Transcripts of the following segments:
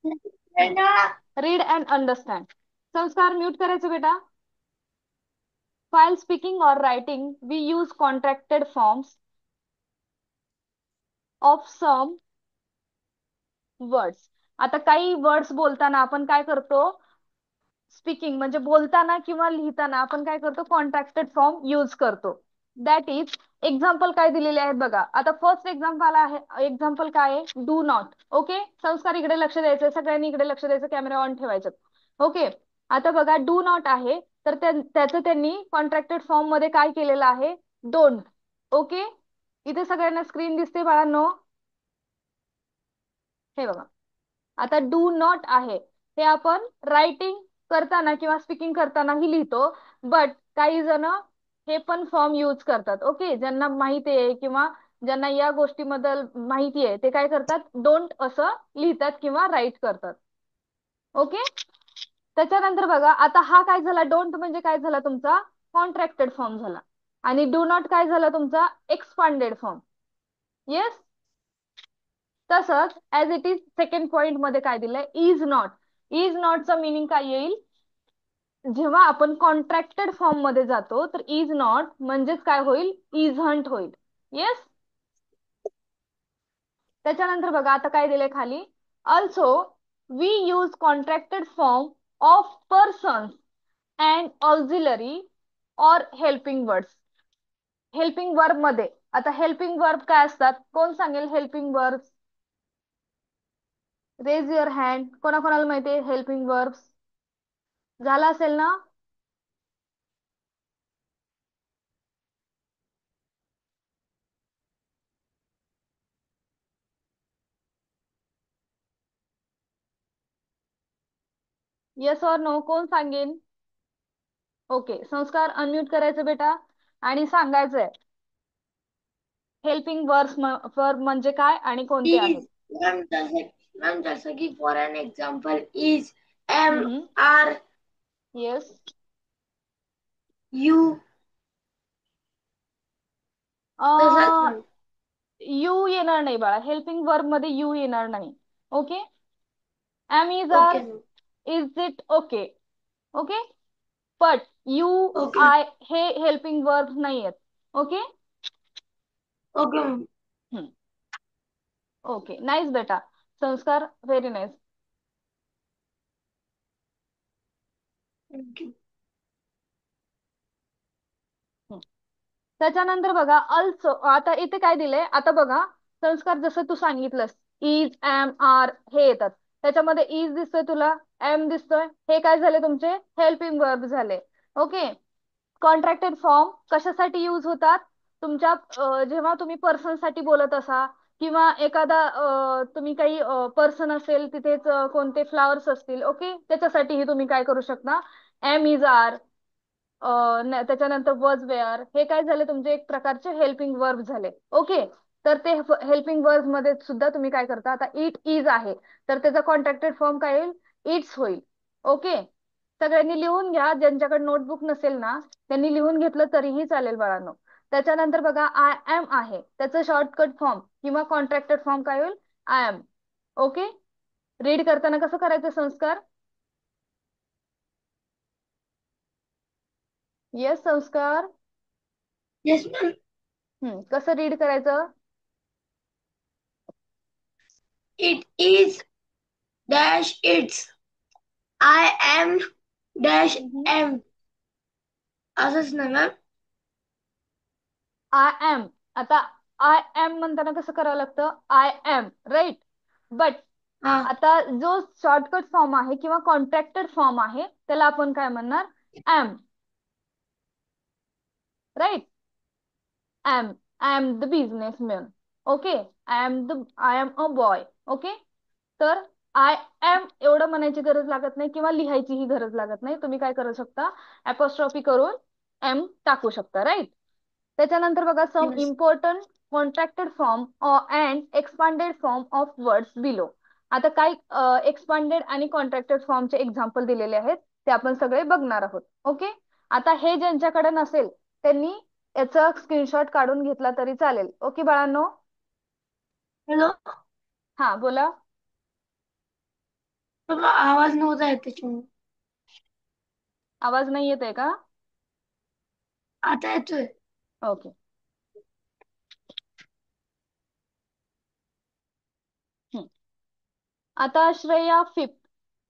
Read and understand. संस्कार mute करायचं बेटा. While speaking or writing, we use contracted forms of some words. आता काही वर्ड्स बोलताना आपण काय करतो? स्पीकिंग म्हणजे बोलताना किंवा लिहिताना आपण काय करतो? कॉन्ट्रॅक्टेड फॉर्म यूज करतो. दॅट इज एक्झाम्पल काय दिलेले आहेत बघा. आता फर्स्ट एक्झाम्पल आहे, एक्झाम्पल काय आहे? Do not. ओके, संस्कार इकडे लक्ष द्यायचं, सगळ्यांनी इकडे लक्ष द्यायचं, कॅमेरा ऑन ठेवायचं. ओके, आता बघा डू नॉट आहे तर त्याचं त्यांनी कॉन्ट्रॅक्टेड फॉर्म मध्ये काय केलेलं आहे? डोंट. ओके, इथे सगळ्यांना स्क्रीन दिसते बाळांनो? हे बघा, आता डू नॉट आहे हे आपण रायटिंग करताना किंवा स्पीकिंग करतानाही लिहितो. बट काही जण हे पण फॉर्म यूज करतात. ओके, ज्यांना माहिती आहे किंवा ज्यांना या गोष्टीबद्दल माहिती आहे ते काय करतात? डोंट असं लिहितात किंवा राईट करतात. ओके, त्याच्यानंतर बघा आता हा काय झाला? डोंट म्हणजे काय झाला? तुमचा कॉन्ट्रॅक्टेड फॉर्म झाला. आणि डू नॉट काय झाला? तुमचा एक्सपांडेड फॉर्म. येस. तसंच as it is second point मध्ये काय दिलंय? Is not. इज नॉटचं मिनिंग काय येईल? जेव्हा आपण कॉन्ट्रॅक्टेड फॉर्म मध्ये जातो तर इज नॉट म्हणजेच काय होईल? इझंट होईल. येस. त्याच्यानंतर बघा आता काय दिलंय खाली? Also we use contracted form of persons and auxiliary or helping words. Helping verb मध्ये आता हेल्पिंग वर्ब काय असतात? कोण सांगेल helping verb? Raise your hand. कोणाकोणाला माहिती आहे हेल्पिंग वर्ब्स? झाला असेल ना? येस ऑर नो कोण सांगेन? ओके, संस्कार अनम्यूट करायचं बेटा आणि सांगायचंय हेल्पिंग वर्ब म्हणजे काय आणि कोणते आहेत. Is ma'am जैसा कि for an example is am हम्म. are yes. you तसंच ma'am. यू येणार नाही बाळा, हेल्पिंग वर्ब मध्ये यू येणार नाही. Okay, am is are, Okay ma'am. Is it. Okay. Okay, but you Okay. I हे हेल्पिंग वर्ब नाही आहेत. Okay. Okay ma'am. Okay, nice बेटा. संस्कार व्हेरी नाईस. Thank you. त्याच्यानंतर बघा अल्सो. आता इथे काय दिलंय? आता बघा संस्कार जसं तू सांगितलंस इज एम आर हे येतात. त्याच्यामध्ये इज दिसतोय तुला, एम दिसतोय, हे काय झाले? तुमचे हेल्पिंग वर्ब झाले. ओके, कॉन्ट्रॅक्टेड फॉर्म कशासाठी यूज होतात? तुमच्या जेव्हा तुम्ही पर्सन साठी बोलत असा किंवा एखादा तुम्ही काही पर्सन असेल तिथेच कोणते फ्लावर्स असतील. ओके, त्याच्यासाठीही तुम्ही काय करू शकता? एम इज आर, त्याच्यानंतर वॉज वेअर हे काय झाले? तुमचे एक प्रकारचे हेल्पिंग वर्ब झाले. ओके, तर ते हेल्पिंग वर्ब मध्ये सुद्धा तुम्ही काय करता? आता इट इज आहे तर त्याचा कॉन्ट्रॅक्टेड फॉर्म काय होईल? इट्स होईल. ओके, सगळ्यांनी लिहून घ्या. ज्यांच्याकडे नोटबुक नसेल ना त्यांनी लिहून घेतलं तरीही चालेल बाळांनो. त्याच्यानंतर बघा आय एम आहे त्याचं शॉर्टकट फॉर्म किंवा कॉन्ट्रॅक्टेड फॉर्म काय होईल? I am. ओके, रीड करताना कसं करायचं संस्कार? येस संस्कार. Yes ma'am. कसं रीड करायचं? It is dash its. I am dash am. असंच ना मॅम? I am. आता आय एम म्हणताना कसं करावं लागतं? I am, right. बट हा. आता जो शॉर्टकट फॉर्म आहे किंवा कॉन्ट्रॅक्टेड फॉर्म आहे त्याला आपण काय म्हणणार? Am. Right. Am. I am the businessman. Okay, I am a boy. Okay, तर आय एम एवढं म्हणायची गरज लागत नाही किंवा लिहायचीही गरज लागत नाही. तुम्ही काय करू शकता? अपोस्ट्रॉफी करून एम टाकू शकता. राईट. त्याच्यानंतर बघा सम Yes. Important contracted form and expanded form of words below. आता काही एक्सपांडेड आणि कॉन्ट्रॅक्टेड फॉर्मचे एक्झाम्पल दिलेले आहेत ते आपण सगळे बघणार आहोत. ओके, आता हे ज्यांच्याकडे नसेल त्यांनी याचा स्क्रीनशॉट काढून घेतला तरी चालेल. ओके बाळांनो? Hello. हा बोला. बाबा आवाज नव्हता येत त्याच्यामुळे. आवाज नाही येत का? आता येतोय. ओके. हम्म. आता श्रेया फिफ्थ,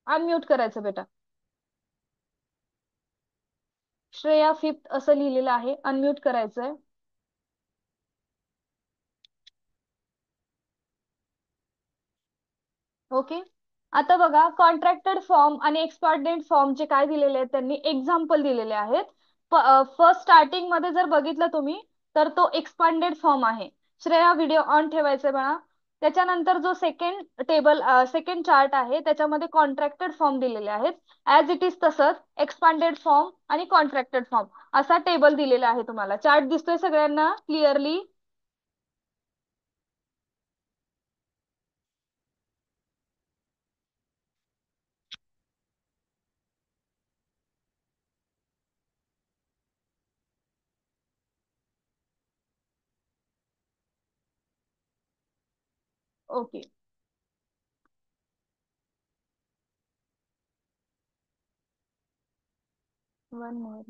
अनम्यूट करायचं बेटा. श्रेया फिफ्थ असं लिहिलेलं आहे, अनम्यूट करायचंय. ओके. आता बघा, कॉन्ट्रॅक्टेड फॉर्म आणि एक्सपांडेड फॉर्मचे काय दिलेले आहेत, त्यांनी एक्झाम्पल दिलेले आहेत. फर्स्ट स्टार्टिंग मध्ये जर बघितलं तुम्ही, तर तो एक्सपांडेड फॉर्म आहे. श्रेया व्हिडिओ ऑन ठेवायचा बाळा. त्याच्यानंतर जो सेकंड चार्ट आहे, त्याच्यामध्ये कॉन्ट्रॅक्टेड फॉर्म दिलेले आहेत. ऍज इट इज तसंच एक्सपांडेड फॉर्म आणि कॉन्ट्रॅक्टेड फॉर्म असा टेबल दिलेला आहे तुम्हाला. चार्ट दिसतोय सगळ्यांना क्लिअरली? ओके. One more.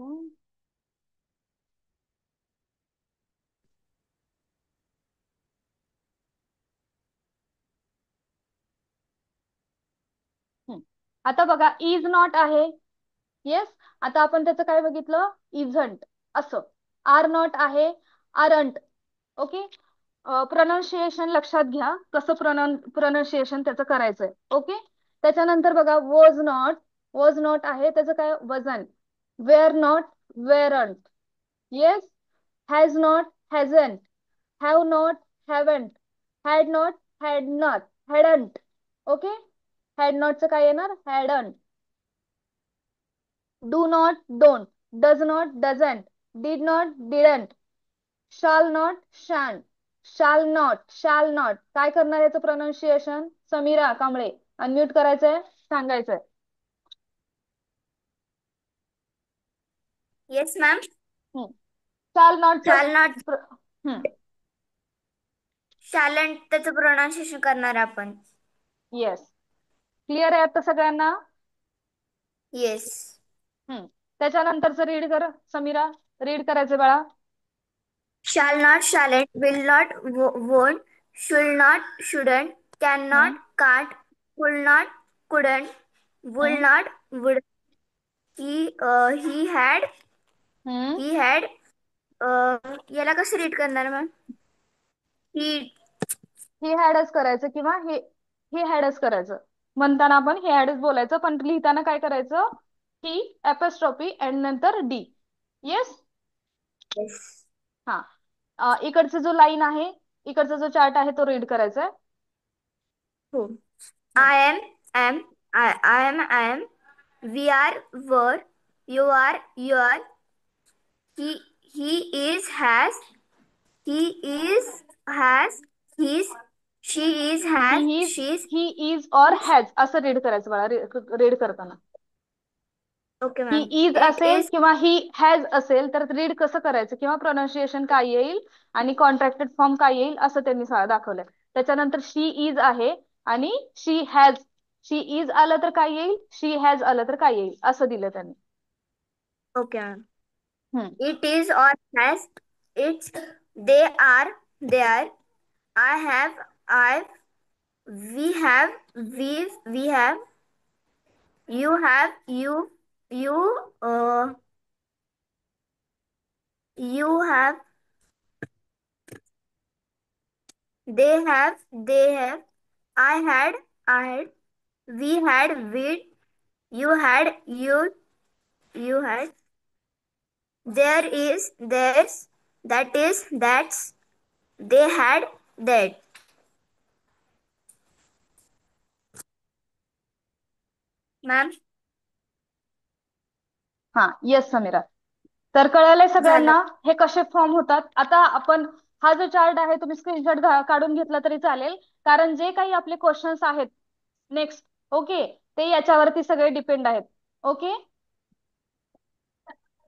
आता बघा, इज नॉट आहे. येस. आता आपण त्याचं काय बघितलं, इझंट असं. आर नॉट आहे, आरंट. ओके. प्रोनाऊन्सिएशन लक्षात घ्या, कसं प्रोनाऊन्सिएशन त्याचं करायचंय. ओके. त्याच्यानंतर बघा, वॉज नॉट आहे, त्याचं काय, वजन. Were not, weren't. Yes. Has not, hasn't. Have not, haven't. Had not, hadn't. Okay. Had नॉटचं काय येणार, hadn't. Do not, don't. Does not, doesn't. Did not, didn't. Shall not, shan't. Shall not. काय करणार याचं प्रोनाऊन्सिएशन, समीरा कांबळे? अनम्यूट करायचंय, सांगायचंय. Yes ma'am. शाल नॉटचं शाल नॉट, हम्म. शालंट त्याचं प्रोनाउन्सिएशन करणार आहे आपण. येस. क्लिअर आहे आता सगळ्यांना? येस. त्याच्यानंतरच रीड कर समीरा, रीड करायचं बाळा. Shall not, shan't. Will not, won't. Should not, shouldn't. Can not, can't. Could not, couldn't. Would not, would. He had, he had. याला कसं रीड करणार मॅम? ही हॅडच करायचं किंवा ही हॅडच करायचं. म्हणताना आपण हे हॅडच बोलायचं, पण लिहिताना काय करायचं, ही एपॉस्ट्रॉफी अँड नंतर डी. येस. हा. इकडचा जो लाईन आहे, इकडचा जो चार्ट आहे तो रीड करायचा आहे. हो. I am, am. I am. We are, we're. You are, you're. He is, has. He is, has. He's. She is, has. She's. He is और हॅज असं रीड करायचं बाळा, रीड करताना. ओके ही मॅम. इज इट असेल is. किंवा he has असेल तर रीड कसं करायचं किंवा प्रोनाऊन्सिएशन काय येईल आणि कॉन्ट्रॅक्टेड फॉर्म काय येईल असं त्यांनी दाखवलंय. त्याच्यानंतर शी इज आहे आणि शी इज आलं तर काय येईल, शी हॅज आलं तर काय येईल असं दिलं त्यांनी. Okay ma'am. इट इज और has. It's. They are, there. I have, I've. We have, we've, we have. You have, you, you have. They have, they have. I had, I had. We had, we'd. You had, you had. There is, there's. That is, that's. They had, that. Ma'am. हा. Yes Sameera. तर कळलंय झालं. सगळ्यांना हे कसे form होतात. आता आपण हा जो चार्ट आहे तुम्ही स्क्रीनशॉट काढून घेतला तरी चालेल, कारण जे काही आपले क्वेश्चन्स आहेत नेक्स्ट, ओके, ते याच्यावरती सगळे डिपेंड आहेत. Okay.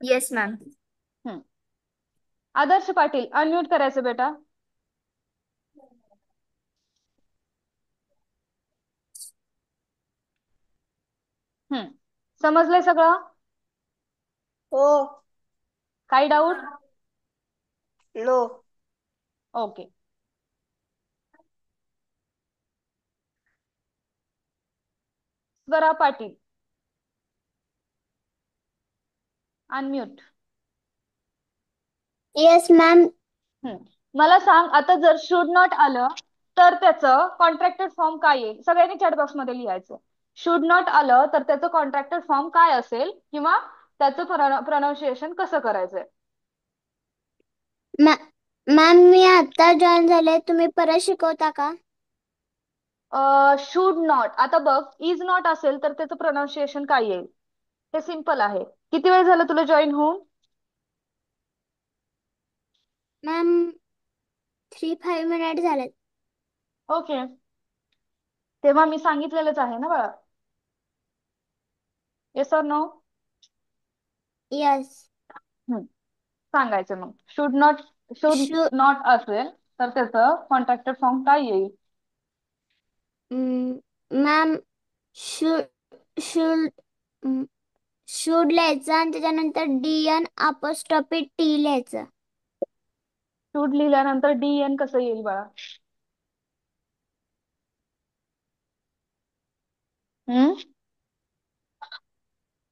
Yes ma'am. Adarsh Patil, unmute करायचं बेटा. समजलंय सगळं? हो. काही doubt? No. Okay. Swara Patil, unmute. Yes ma'am. मला सांग, आता जर शुड नॉट आलं तर त्याचं कॉन्ट्रॅक्टेड फॉर्म काय येईल? सगळ्यांनी चॅट बॉक्स मध्ये लिहायचं. शुड नॉट आलं तर त्याचं कॉन्ट्रॅक्टेड फॉर्म काय असेल किंवा त्याचं प्रोनाउन्सिएशन कसं करायचंय? मॅम मी आता जॉईन झाले, तुम्ही परत शिकवता का? शुड नॉट, आता बघ इज नॉट असेल तर त्याचं प्रोनाउन्सिएशन काय येईल? हे सिंपल आहे. किती वेळ झालं तुला जॉईन होऊन? मॅम 3-5 मिनिट झाले. ओके, तेव्हा मी सांगितलेलंच आहे ना बाळा. Yes or no? यस. सांगायचं मग. शुड नॉट असेल तर त्याचं कॉन्ट्रॅक्टेड फॉर्म काय येईल? मॅम शुड शुड लिहायचं आणि त्याच्यानंतर DN अपॉस्ट्रॉफी T लिहायचं. शुड लिहिल्यानंतर DN कसं येईल बाळा?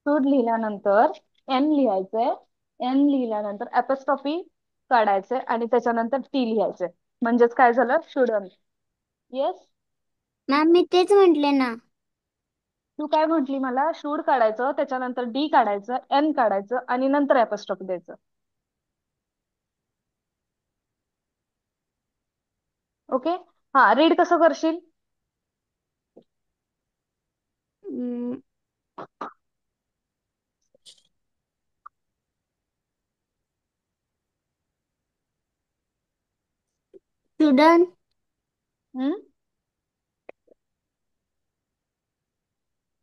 शुड लिहिल्यानंतर N लिहायचंय. N लिहिल्यानंतर अपॉस्ट्रॉफी काढायचंय आणि त्याच्यानंतर T लिहायचंय. म्हणजेच काय झालं? शुडन. येस? मॅम मी तेच म्हटले ना. तू काय म्हटली मला? शुड काढायचं, त्याच्यानंतर D काढायचं, N काढायचं आणि नंतर अपॉस्ट्रॉफी द्यायचं. ओके, हा. रीड कसं करशील? स्टुडंट. हम्म,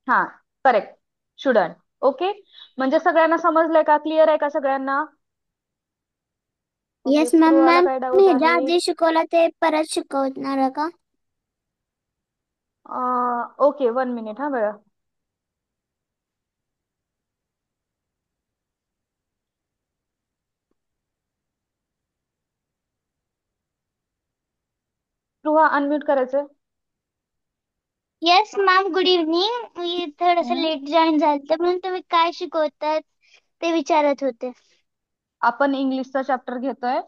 हा, करेक्ट. शुडंट. ओके, म्हणजे सगळ्यांना समजलंय का? क्लिअर आहे का सगळ्यांना? Okay, yes ma'am. स्पृहाला मॅम काय मी डाऊट ह्याच्या आहे? आधी शिकवलं ते परत शिकवणार का? ओके, 1 मिनिट हा बेळा. स्पृहा अनम्यूट करायचंय. Yes ma'am. Good evening. मी थोडस हम्म, लेट जॉईन झाले म्हणून तुम्ही काय शिकवतात ते विचारत होते. आपण इंग्लिशचा चॅप्टर घेतोय.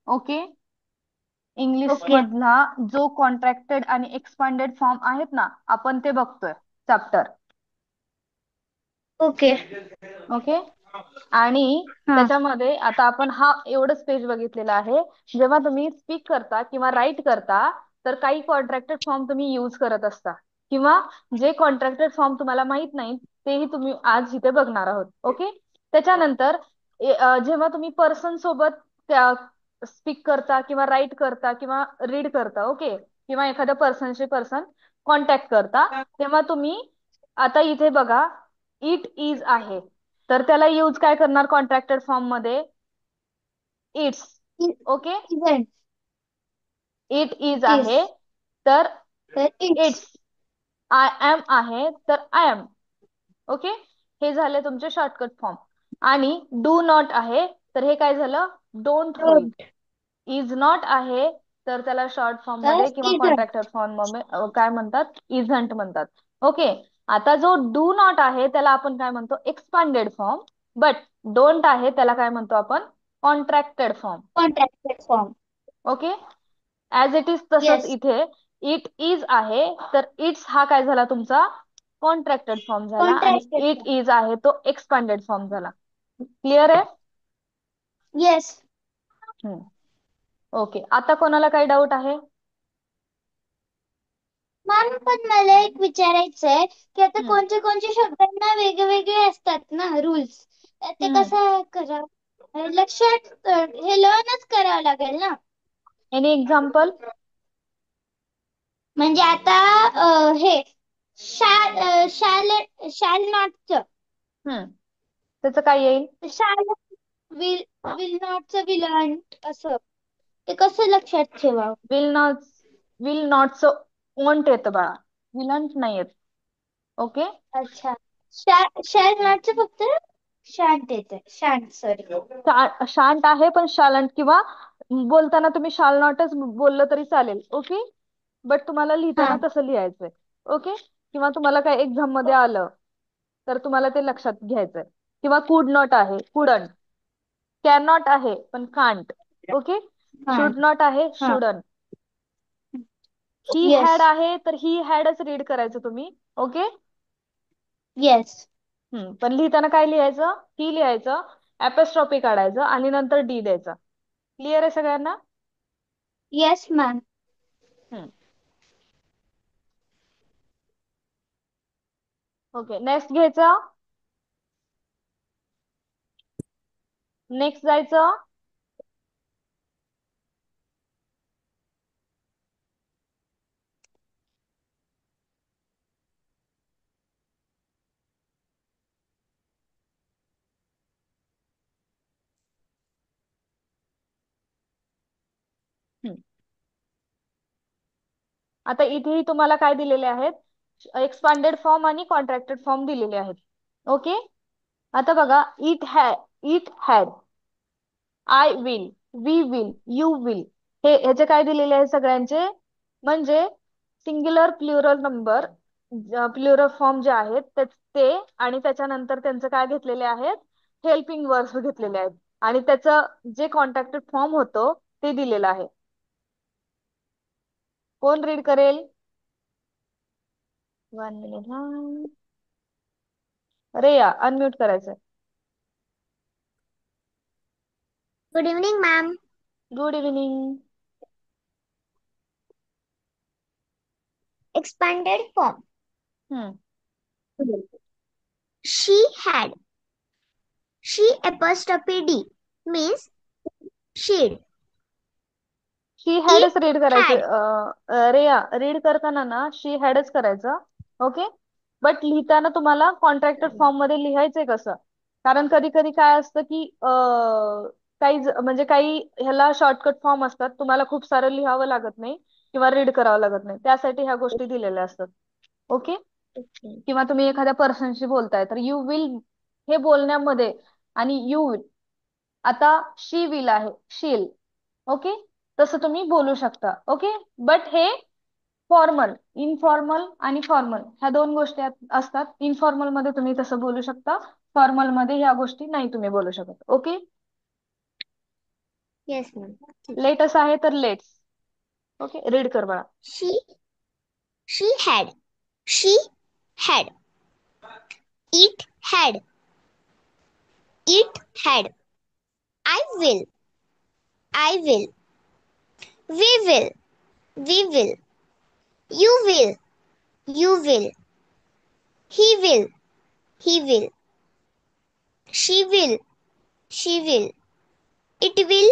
Okay, English okay. मधला जो कॉन्ट्रॅक्टेड आणि एक्सपांडेड फॉर्म आहेत ना, आपण ते बघतोय चॅप्टर. ओके. ओके, आणि हा. त्याच्यामध्ये आता आपण हा एवढंच पेज बघितलेला आहे. जेव्हा तुम्ही स्पीक करता किंवा राईट करता तर काही कॉन्ट्रॅक्टेड फॉर्म तुम्ही यूज करत असता किंवा जे कॉन्ट्रॅक्टेड फॉर्म तुम्हाला माहित नाही तेही तुम्ही आज इथे बघणार आहोत. ओके, त्याच्यानंतर जेव्हा तुम्ही पर्सन सोबत स्पीक करता किंवा राईट करता किंवा रीड करता, ओके, किंवा एखाद्या पर्सनशी पर्सन कॉन्टॅक्ट करता, तेव्हा तुम्ही आता इथे बघा इट इज आहे तर त्याला यूज काय करणार कॉन्ट्रॅक्टेड फॉर्म मध्ये? It's. Okay, event. It is is. आहे तर तर इट्स. इट्स. आय एम आहे तर आय एम. ओके, हे झाले तुमचे शॉर्टकट फॉर्म. आणि डू नॉट आहे तर हे काय झालं? डोंट होईल. डोंट. इज नॉट आहे तर त्याला शॉर्ट फॉर्म तर मध्ये किंवा इझंट. कॉन्ट्रॅक्टेड फॉर्म मध्ये काय म्हणतात? इझंट म्हणतात. ओके, आता जो डू नॉट आहे त्याला आपण काय म्हणतो? Expanded form. बट डोंट आहे त्याला काय म्हणतो आपण? Contracted form. Contracted form. Okay, as it is तसंच येस. इथे इट इज आहे तर इट्स हा काय झाला तुमचा? कॉन्ट्रॅक्टेड फॉर्म झाला आणि कॉन्ट्रॅक्टेड इट फॉर्म. इज आहे तो एक्सपांडेड फॉर्म झाला. क्लिअर आहे? येस. ओके, आता कोणाला काही डाऊट आहे? मॅम पण मला एक विचारायचंय की आता हम्म, कोणते कोणते शब्दांना वेगवेगळे असतात ना रूल्स, ते हम्म. कसं करावं? लक्षात हे लर्नच करावं लागेल ना. Any example? म्हणजे आता हे शाल शाल शाल नॉटचं त्याचं काय येईल? शाल विल विल नॉटचं विलंट असं ते कसं लक्षात ठेवावं? विल नॉटचं वॉन्ट येतं बाळा, विलंट नाही येत. ओके, अच्छा. शॅल नॉटचे फक्त शांत येते. शांत, सॉरी. शांत आहे पण शालंट, किंवा बोलताना तुम्ही शाल नॉटच बोललं तरी चालेल. ओके, बट तुम्हाला लिहिताना हा. तसं लिहायचंय. ओके, किंवा तुम्हाला काय एक्झाम मध्ये आलं तर तुम्हाला ते लक्षात घ्यायचंय. किंवा कुड नॉट आहे, कुडंट. कॅन नॉट आहे पण कांट. ओके, हा. शुड नॉट आहे, हा. शुडन. He yes. हॅड आहे तर ही हॅडच रीड करायचं तुम्ही. ओके. येस. पण लिहिताना काय लिहायचं? ही लिहायचं, ऍपस्ट्रॉफी काढायचं आणि नंतर डी द्यायचा. क्लिअर आहे सगळ्यांना? Yes ma'am. Hmm. Okay, next घ्यायचं. नेक्स्ट जायचं. हम्म. आता इथेही तुम्हाला काय दिलेले आहेत? एक्सपांडेड फॉर्म आणि कॉन्ट्रॅक्टेड फॉर्म दिलेले आहेत. ओके, आता बघा, it had, I will, we will, you will, हे ह्याचे काय दिलेले आहेत सगळ्यांचे? म्हणजे singular plural number, plural form जे आहेत ते आणि त्याच्यानंतर त्यांचं काय घेतलेले आहेत? हेल्पिंग वर्ब्स घेतलेले आहेत. आणि त्याचं जे कॉन्ट्रॅक्टेड फॉर्म होतो ते दिलेलं आहे. कोण रीड करेल? 1 मिनिट. रेया, अनम्यूट करायचं. Good evening ma'am. Good evening. Expanded form. Hmm. She had. She apostrophe D means she'd. She हॅडच It रीड had. करायचं. रेया, रीड करताना ना शी हॅडच करायचं. ओके, बट लिहिताना तुम्हाला कॉन्ट्रॅक्टेड फॉर्म मध्ये लिहायचंय कसं? कारण कधी कधी काय असतं की काही म्हणजे काही ह्याला शॉर्टकट फॉर्म असतात, तुम्हाला खूप सारं लिहावं लागत नाही किंवा रीड करावं लागत नाही, त्यासाठी ह्या गोष्टी दिलेल्या असतात. ओके, किंवा तुम्ही एखाद्या पर्सनशी बोलताय तर यू विल हे बोलण्यामध्ये, आणि यू विल, आता शी विल आहे, शील. ओके, तसं तुम्ही बोलू शकता. ओके, बट हे फॉर्मल, इनफॉर्मल आणि फॉर्मल ह्या दोन गोष्टी असतात. इनफॉर्मल मध्ये तुम्ही तसं बोलू शकता, फॉर्मल मध्ये ह्या गोष्टी नाही तुम्ही बोलू शकत. Okay, Yes ma'am. लेटस आहे तर लेट्स. ओके, रीड कर बाळा. She had. She had. It had. It had. I will. I will. We will. We will. You will. You will. He will. He will. She will. She will. It will.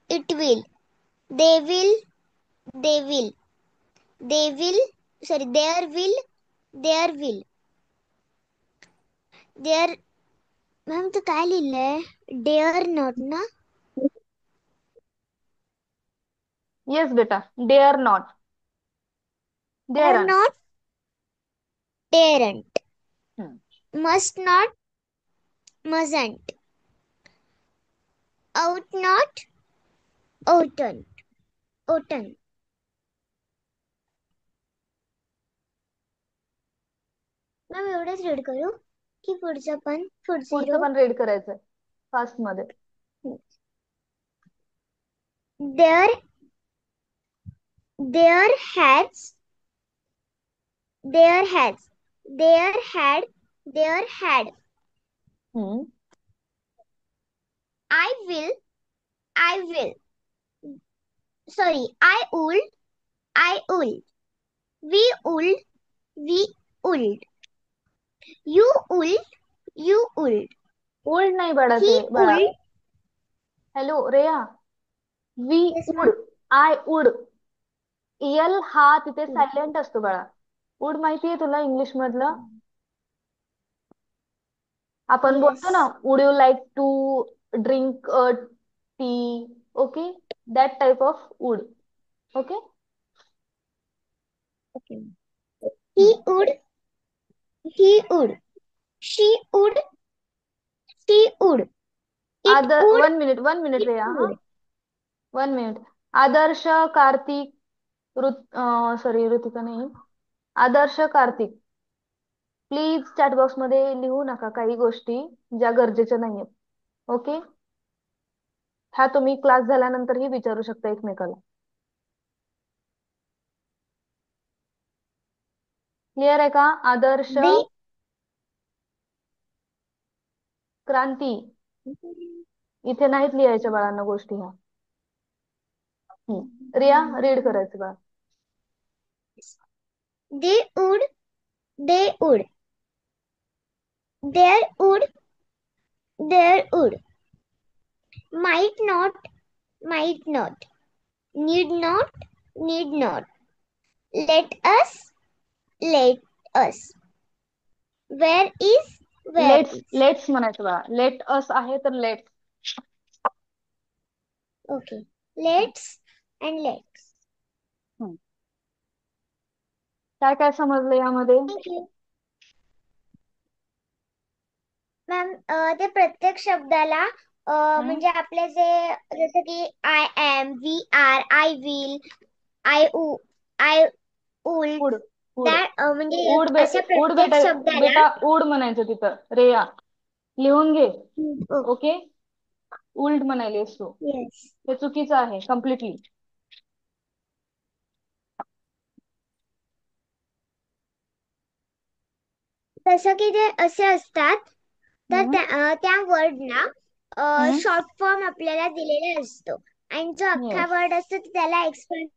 It will. They will. They will. They will. Sorry. There will. There will. There. Ma'am तो काय लिहिलंय? Dare not ना? Yes बेटा, dare not, dare dare. Not. Daren't. Must not. Mustn't. Ought not. Oughtn't. Oughtn't. Ma'am एवढंच read करू की पुढचं पण? पुढचं पण रीड करायचंय फास्ट मध्ये. There. There has. There has. There had. There had. I will. I will. Sorry, I would. I would. We would. We would. You would. You would. Would नाही बाळा, ही ते बाळा. Would. Hello Riya, we yes would, ma'am. I would, L हा तिथे silent असतो बाळा. उड माहितीये तुला इंग्लिश मधलं? आपण येस. बोलतो ना, would you like to drink tea. Okay, that type of would. Okay. He would. He would. She would. She would. It would. 1 minute It रेया हा would. 1 minute. Adarsh Kartik sorry Ritika नाही. आदर्श कार्तिक प्लीज चॅट बॉक्स मध्ये लिहू नका काही गोष्टी ज्या गरजेच्या नाहीयेत. ओके. हा तुम्ही क्लास झाल्यानंतरही विचारू शकता एकमेकाला. क्लिअर आहे का? आदर्श The. क्रांती इथे नाहीत लिहायच्या बाळांना गोष्टी ह्या. रिया रीड करायचं बाळ. They would. They would. There would. There would. Might not. Might not. Need not. Need not. Let us. Let us. Where is. Where let's is. Let's म्हणायचं बाळा. लेट अस आहे तर let's. Okay. Let's and let's. काय काय समजलं यामध्ये? Thank you. Ma'am ते प्रत्येक शब्दाला म्हणजे आपले जे जसं की I am, we are, I will, I would would would म्हणजे उड अशा उड प्रत्येक बेटा शब्दाला बेटा उड म्हणायचं तिथं रेया. लिहून घे. ओके. उल्ड म्हणायलेस तू. येस. हे चुकीचं आहे कम्प्लिटली. जसं की ते असे असतात तर त्या वर्डना शॉर्ट फॉर्म आपल्याला दिलेला असतो आणि जो अख्खा वर्ड असतो त्याला एक्सप्लेन